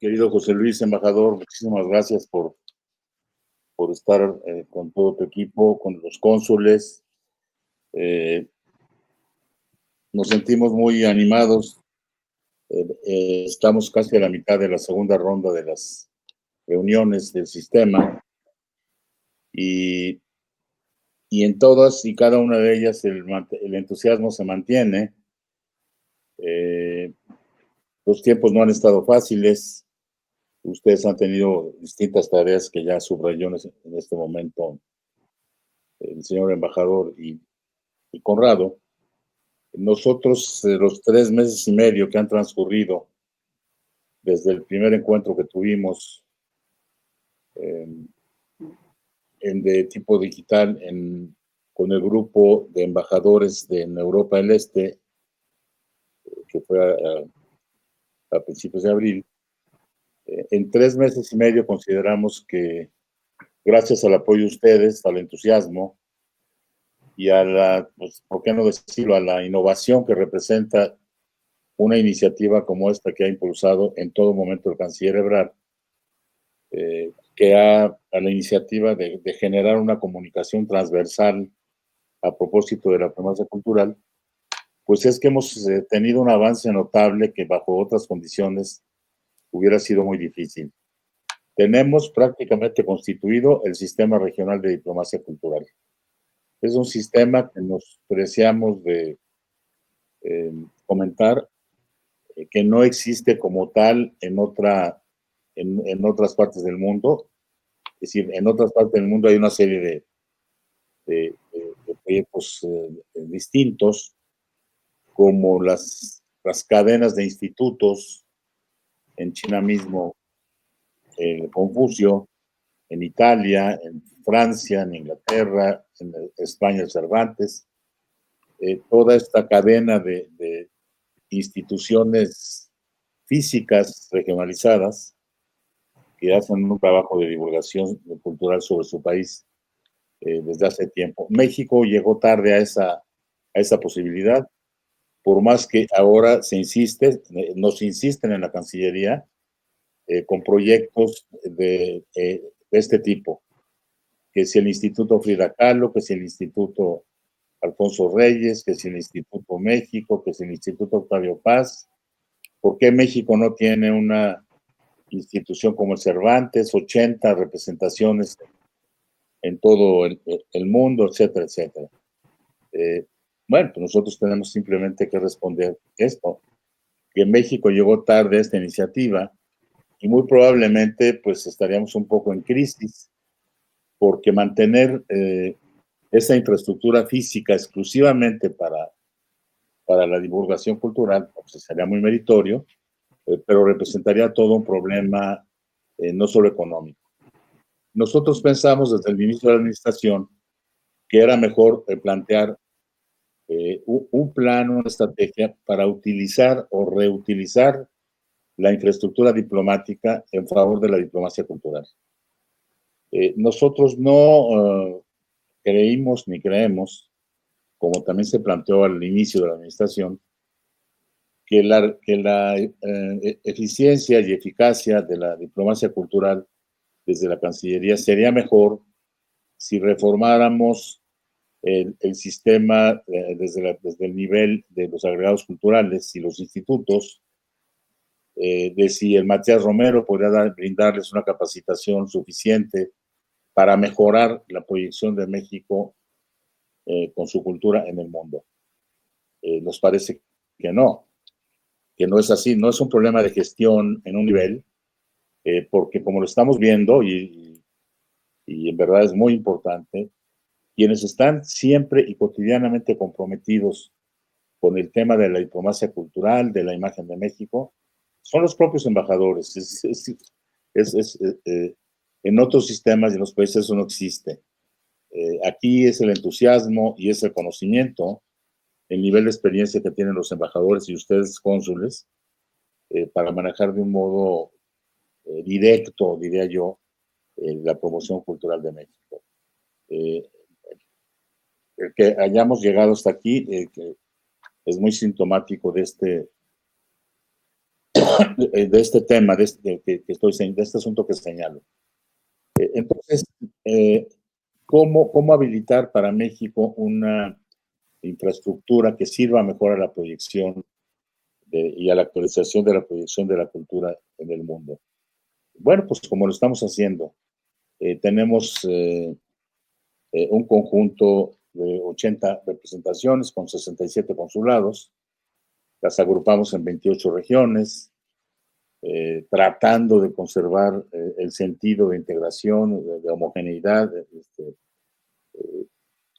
Querido José Luis, embajador, muchísimas gracias por estar con todo tu equipo, con los cónsules. Eh, Nos sentimos muy animados. Estamos casi a la mitad de la segunda ronda de las reuniones del sistema y, y en todas y cada una de ellas el entusiasmo se mantiene. Los tiempos no han estado fáciles. Ustedes han tenido distintas tareas que ya subrayó en este momento el señor embajador y Conrado. Nosotros, los 3 meses y medio que han transcurrido desde el primer encuentro que tuvimos de tipo digital con el grupo de embajadores en Europa del Este, que fue a principios de abril, en 3 meses y medio consideramos que, gracias al apoyo de ustedes, al entusiasmo y a la, pues, ¿por qué no decirlo?, a la innovación que representa una iniciativa como esta que ha impulsado en todo momento el canciller Ebrard, a la iniciativa de generar una comunicación transversal a propósito de la diplomacia cultural, pues es que hemos tenido un avance notable que bajo otras condiciones hubiera sido muy difícil. Tenemos prácticamente constituido el Sistema Regional de Diplomacia Cultural. Es un sistema que nos preciamos de comentar, que no existe como tal en otras partes del mundo. Es decir, en otras partes del mundo hay una serie de proyectos distintos, como las cadenas de institutos, en China mismo, Confucio, en Italia, en Francia, en Inglaterra, en España, el Cervantes, toda esta cadena de instituciones físicas regionalizadas que hacen un trabajo de divulgación cultural sobre su país desde hace tiempo. México llegó tarde a esa posibilidad, por más que ahora nos insisten en la Cancillería con proyectos de este tipo, que si el Instituto Frida Kahlo, que si el Instituto Alfonso Reyes, que si el Instituto México, que si el Instituto Octavio Paz. ¿Por qué México no tiene una institución como el Cervantes, 80 representaciones en todo el mundo, etcétera, etcétera? Bueno, pues nosotros tenemos simplemente que responder esto, que México llegó tarde a esta iniciativa y muy probablemente pues estaríamos un poco en crisis, porque mantener esa infraestructura física exclusivamente para la divulgación cultural pues sería muy meritorio, pero representaría todo un problema no solo económico. Nosotros pensamos desde el inicio de la administración que era mejor plantear un plan, una estrategia para utilizar o reutilizar la infraestructura diplomática en favor de la diplomacia cultural. Nosotros no creímos ni creemos, como también se planteó al inicio de la administración, que la eficiencia y eficacia de la diplomacia cultural desde la Cancillería sería mejor si reformáramos el sistema desde el nivel de los agregados culturales y los institutos, de si el Matías Romero podría brindarles una capacitación suficiente para mejorar la proyección de México con su cultura en el mundo. Nos parece que no es así, no es un problema de gestión en un nivel, porque como lo estamos viendo, y en verdad es muy importante, quienes están siempre y cotidianamente comprometidos con el tema de la diplomacia cultural, de la imagen de México, son los propios embajadores. En otros sistemas y en los países eso no existe. Aquí es el entusiasmo y es el conocimiento, el nivel de experiencia que tienen los embajadores y ustedes cónsules para manejar de un modo directo, diría yo, la promoción cultural de México. El que hayamos llegado hasta aquí, que es muy sintomático de de este tema, de este asunto que señalo. Entonces, ¿cómo habilitar para México una infraestructura que sirva mejor a la proyección y a la actualización de la proyección de la cultura en el mundo? Bueno, pues como lo estamos haciendo, tenemos un conjunto de 80 representaciones con 67 consulados, las agrupamos en 28 regiones, tratando de conservar el sentido de integración, de homogeneidad,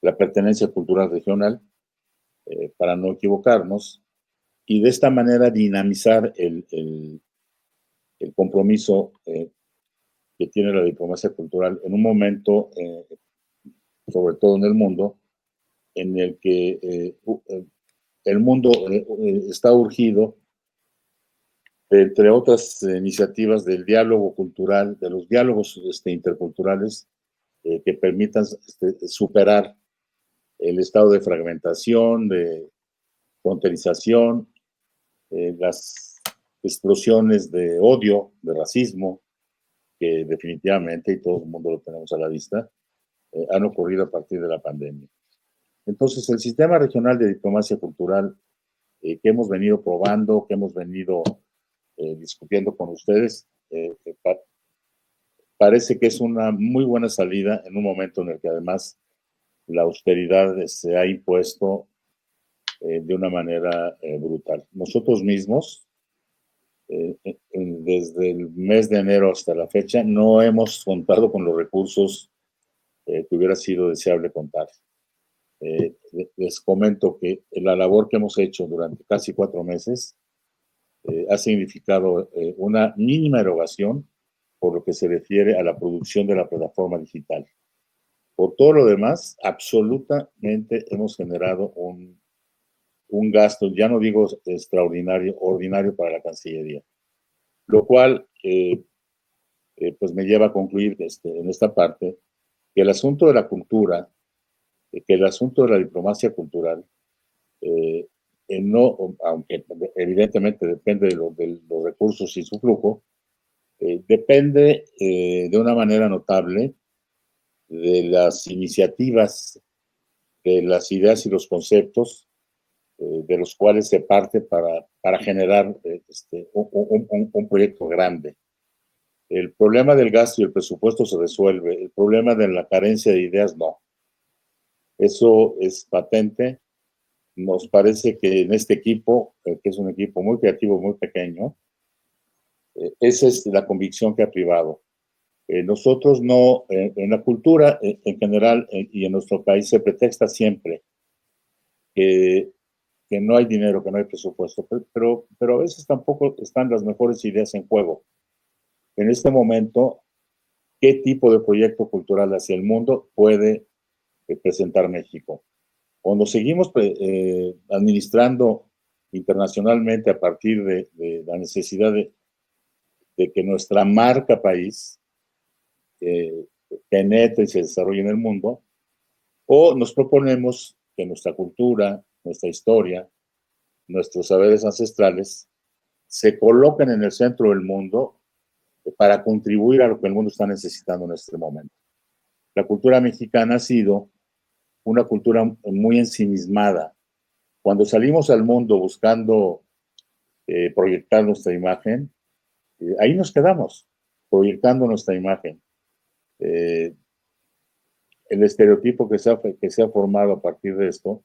la pertenencia cultural regional, para no equivocarnos, y de esta manera dinamizar el compromiso que tiene la diplomacia cultural en un momento, sobre todo en el mundo, en el que el mundo está urgido, entre otras iniciativas, del diálogo cultural, de los diálogos interculturales que permitan superar el estado de fragmentación, de fronterización, las explosiones de odio, de racismo, que definitivamente, y todo el mundo lo tenemos a la vista, han ocurrido a partir de la pandemia. Entonces, el sistema regional de diplomacia cultural que hemos venido probando, que hemos venido discutiendo con ustedes, parece que es una muy buena salida en un momento en el que además la austeridad se ha impuesto de una manera brutal. Nosotros mismos, desde el mes de enero hasta la fecha, no hemos contado con los recursos que hubiera sido deseable contar. Les comento que la labor que hemos hecho durante casi 4 meses ha significado una mínima erogación por lo que se refiere a la producción de la plataforma digital. Por todo lo demás, absolutamente hemos generado un gasto, ya no digo extraordinario, ordinario para la Cancillería, lo cual pues me lleva a concluir en esta parte que el asunto de la cultura, que el asunto de la diplomacia cultural, no, aunque evidentemente depende de los recursos y su flujo, depende de una manera notable de las iniciativas, de las ideas y los conceptos de los cuales se parte para generar un proyecto grande. El problema del gasto y el presupuesto se resuelve, el problema de la carencia de ideas no. Eso es patente. Nos parece que en este equipo, que es un equipo muy creativo, muy pequeño, esa es la convicción que ha privado. Nosotros no, en la cultura en general y en nuestro país se pretexta siempre que no hay dinero, que no hay presupuesto, pero a veces tampoco están las mejores ideas en juego. En este momento, ¿qué tipo de proyecto cultural hacia el mundo puede presentar México? Cuando seguimos administrando internacionalmente a partir de la necesidad de que nuestra marca país penetre y se desarrolle en el mundo, o nos proponemos que nuestra cultura, nuestra historia, nuestros saberes ancestrales se coloquen en el centro del mundo para contribuir a lo que el mundo está necesitando en este momento. La cultura mexicana ha sido una cultura muy ensimismada. Cuando salimos al mundo buscando proyectar nuestra imagen, ahí nos quedamos, proyectando nuestra imagen. El estereotipo que se ha formado a partir de esto,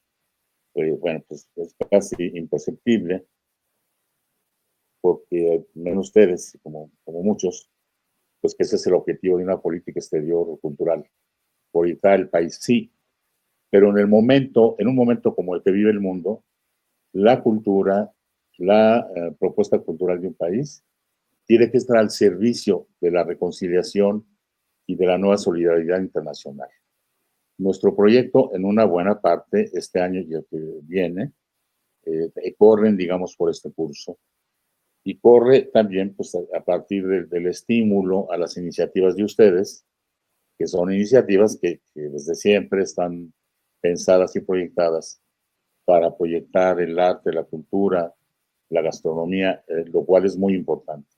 bueno, pues es casi imperceptible, porque menos ustedes, como muchos, pues que ese es el objetivo de una política exterior cultural, proyectar el país, sí, pero en un momento como el que vive el mundo, la cultura, la propuesta cultural de un país tiene que estar al servicio de la reconciliación y de la nueva solidaridad internacional. Nuestro proyecto, en una buena parte, este año y el que viene, corren, digamos, por este curso. Y corre también pues, a partir del estímulo a las iniciativas de ustedes, que son iniciativas que desde siempre están pensadas y proyectadas para proyectar el arte, la cultura, la gastronomía, lo cual es muy importante.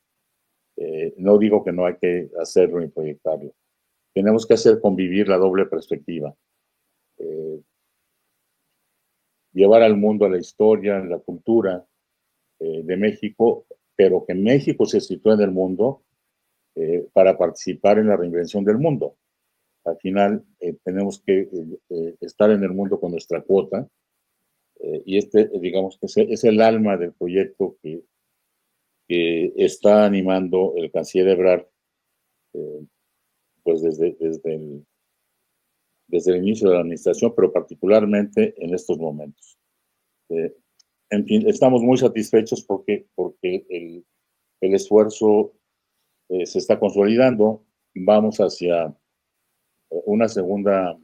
No digo que no hay que hacerlo ni proyectarlo. Tenemos que hacer convivir la doble perspectiva. Llevar al mundo a la historia, la cultura de México, pero que México se sitúe en el mundo para participar en la reinvención del mundo. Al final tenemos que estar en el mundo con nuestra cuota y digamos que es el alma del proyecto que está animando el canciller Ebrard pues desde el inicio de la administración, pero particularmente en estos momentos. En fin, estamos muy satisfechos porque el esfuerzo se está consolidando. Vamos hacia una segunda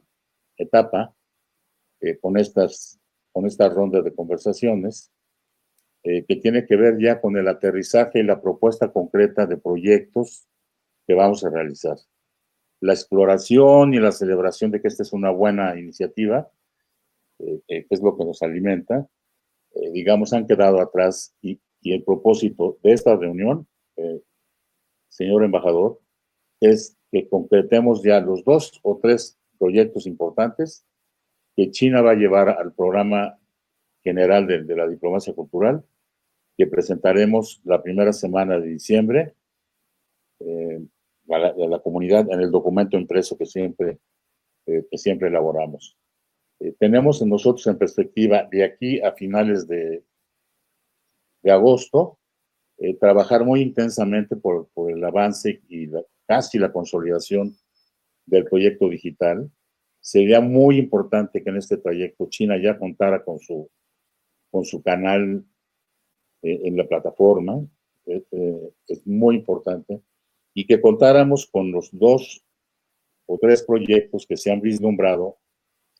etapa con esta ronda de conversaciones que tiene que ver ya con el aterrizaje y la propuesta concreta de proyectos que vamos a realizar. La exploración y la celebración de que esta es una buena iniciativa, que es lo que nos alimenta, digamos, han quedado atrás y el propósito de esta reunión, señor embajador, es que concretemos ya los 2 o 3 proyectos importantes que China va a llevar al programa general de la diplomacia cultural, que presentaremos la primera semana de diciembre a la comunidad en el documento impreso que siempre elaboramos. Tenemos nosotros en perspectiva de aquí a finales de agosto trabajar muy intensamente por el avance y casi la consolidación del proyecto digital. Sería muy importante que en este trayecto China ya contara con su canal en la plataforma, es muy importante, y que contáramos con los 2 o 3 proyectos que se han vislumbrado,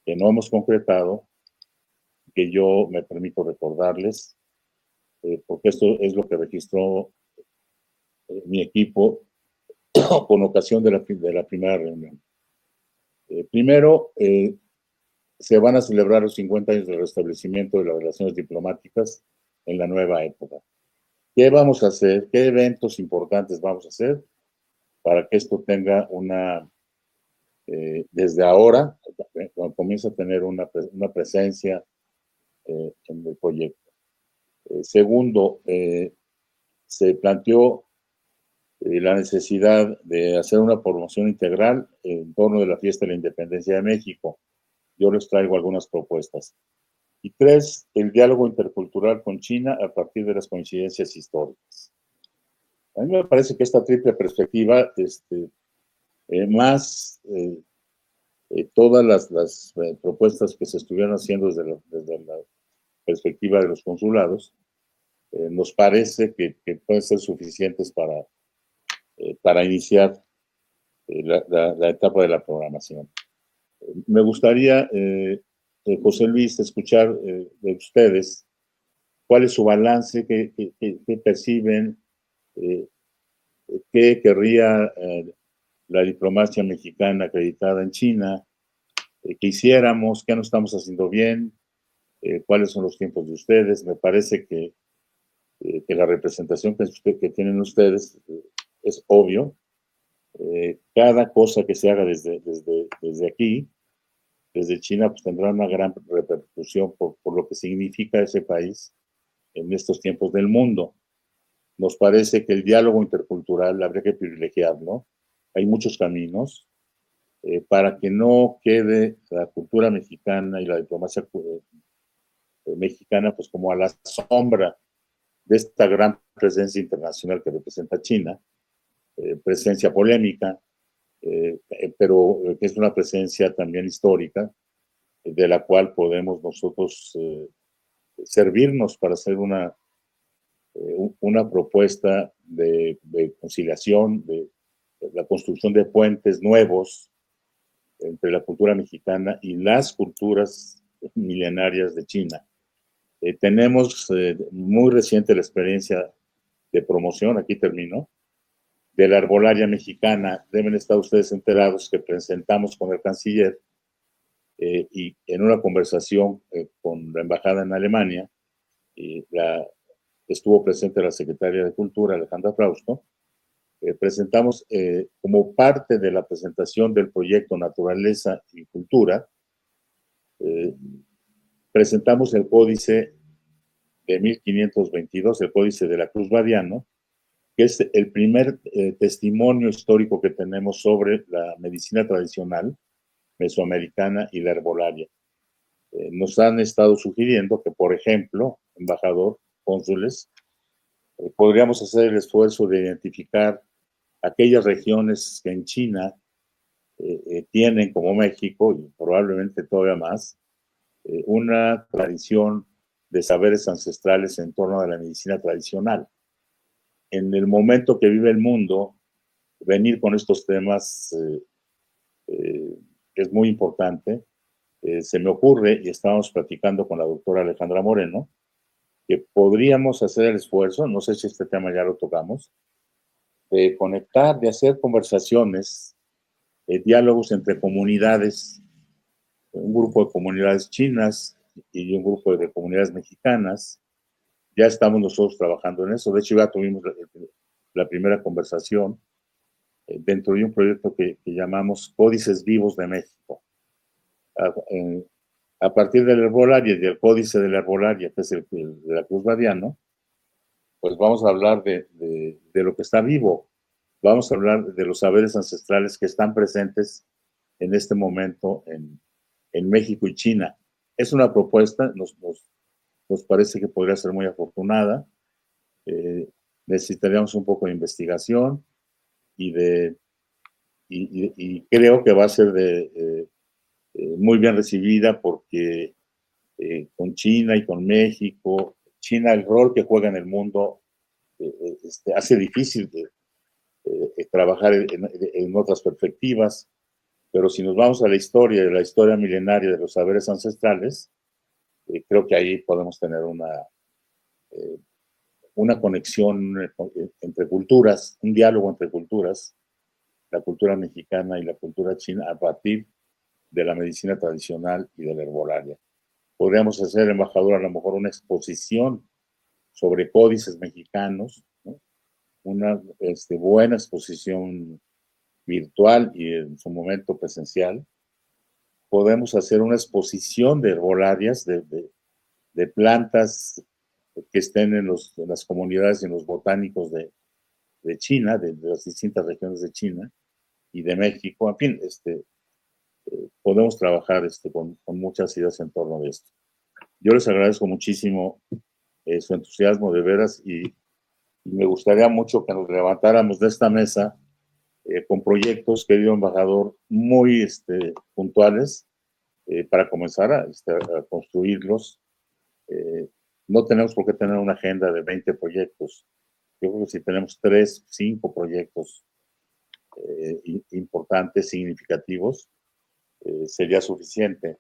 que no hemos concretado, que yo me permito recordarles, porque esto es lo que registró mi equipo con ocasión de la primera reunión. Primero, se van a celebrar los 50 años del restablecimiento de las relaciones diplomáticas en la nueva época. ¿Qué vamos a hacer? ¿Qué eventos importantes vamos a hacer para que esto tenga desde ahora, cuando comienza a tener una presencia en el proyecto? Segundo, se planteó la necesidad de hacer una promoción integral en torno de la fiesta de la Independencia de México. Yo les traigo algunas propuestas. Y 3, el diálogo intercultural con China a partir de las coincidencias históricas. A mí me parece que esta triple perspectiva, más todas las propuestas que se estuvieron haciendo desde la perspectiva de los consulados, nos parece que pueden ser suficientes para iniciar la etapa de la programación. Me gustaría, José Luis, escuchar de ustedes cuál es su balance, qué perciben, qué querría la diplomacia mexicana acreditada en China, qué hiciéramos, qué no estamos haciendo bien, cuáles son los tiempos de ustedes. Me parece que la representación que tienen ustedes es obvio. Cada cosa que se haga desde aquí, desde China, pues tendrá una gran repercusión por lo que significa ese país en estos tiempos del mundo. Nos parece que el diálogo intercultural habría que privilegiarlo. Hay muchos caminos para que no quede la cultura mexicana y la diplomacia mexicana pues como a la sombra de esta gran presencia internacional que representa China, presencia polémica, pero que es una presencia también histórica, de la cual podemos nosotros servirnos para hacer una propuesta de conciliación, de la construcción de puentes nuevos entre la cultura mexicana y las culturas milenarias de China. Tenemos muy reciente la experiencia de promoción, aquí termino, de la arbolaria mexicana. Deben estar ustedes enterados que presentamos con el canciller y en una conversación con la embajada en Alemania, estuvo presente la secretaria de Cultura, Alejandra Frausto. Presentamos, como parte de la presentación del proyecto Naturaleza y Cultura, presentamos el Códice de 1522, el Códice de la Cruz Badiano, que es el primer testimonio histórico que tenemos sobre la medicina tradicional mesoamericana y la herbolaria. Nos han estado sugiriendo que, por ejemplo, embajador, cónsules, podríamos hacer el esfuerzo de identificar aquellas regiones que en China tienen, como México, y probablemente todavía más, una tradición de saberes ancestrales en torno a la medicina tradicional. En el momento que vive el mundo, venir con estos temas es muy importante. Se me ocurre, y estábamos platicando con la doctora Alejandra Moreno, que podríamos hacer el esfuerzo, no sé si este tema ya lo tocamos, de conectar, de hacer conversaciones, diálogos entre comunidades, un grupo de comunidades chinas y un grupo de comunidades mexicanas. Ya estamos nosotros trabajando en eso. De hecho, ya tuvimos la primera conversación dentro de un proyecto que llamamos Códices Vivos de México. A partir del herbolaria y del Códice de la Herbolaria, que es el de la Cruz Badiano, pues vamos a hablar de lo que está vivo. Vamos a hablar de los saberes ancestrales que están presentes en este momento en México y China. Es una propuesta, nos parece que podría ser muy afortunada. Necesitaríamos un poco de investigación y creo que va a ser muy bien recibida porque con China y con México, China, el rol que juega en el mundo hace difícil trabajar en otras perspectivas, pero si nos vamos a la historia milenaria de los saberes ancestrales, creo que ahí podemos tener una conexión entre culturas, un diálogo entre culturas, la cultura mexicana y la cultura china a partir de la medicina tradicional y de la herbolaria. Podríamos hacer, embajador, a lo mejor una exposición sobre códices mexicanos, ¿no? Una buena exposición virtual y en su momento presencial. Podemos hacer una exposición de herbolarias, de plantas que estén en las comunidades y en los botánicos de China, de las distintas regiones de China y de México. En fin, podemos trabajar con muchas ideas en torno a esto. Yo les agradezco muchísimo su entusiasmo de veras y me gustaría mucho que nos levantáramos de esta mesa con proyectos, querido embajador, muy puntuales para comenzar a construirlos. No tenemos por qué tener una agenda de 20 proyectos. Yo creo que si tenemos 3, 5 proyectos importantes, significativos, sería suficiente.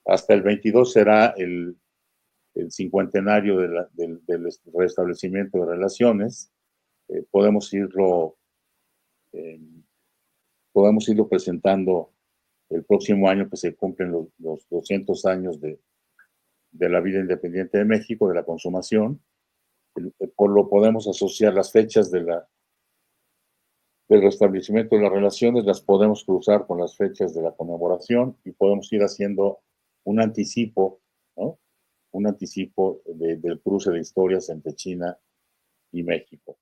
Hasta el 22 será el cincuentenario del restablecimiento de relaciones. Podemos irlo presentando el próximo año que se cumplen los 200 años de la vida independiente de México, de la consumación. Podemos asociar las fechas del restablecimiento de las relaciones, las podemos cruzar con las fechas de la conmemoración y podemos ir haciendo un anticipo, ¿no? Un anticipo del cruce de historias entre China y México.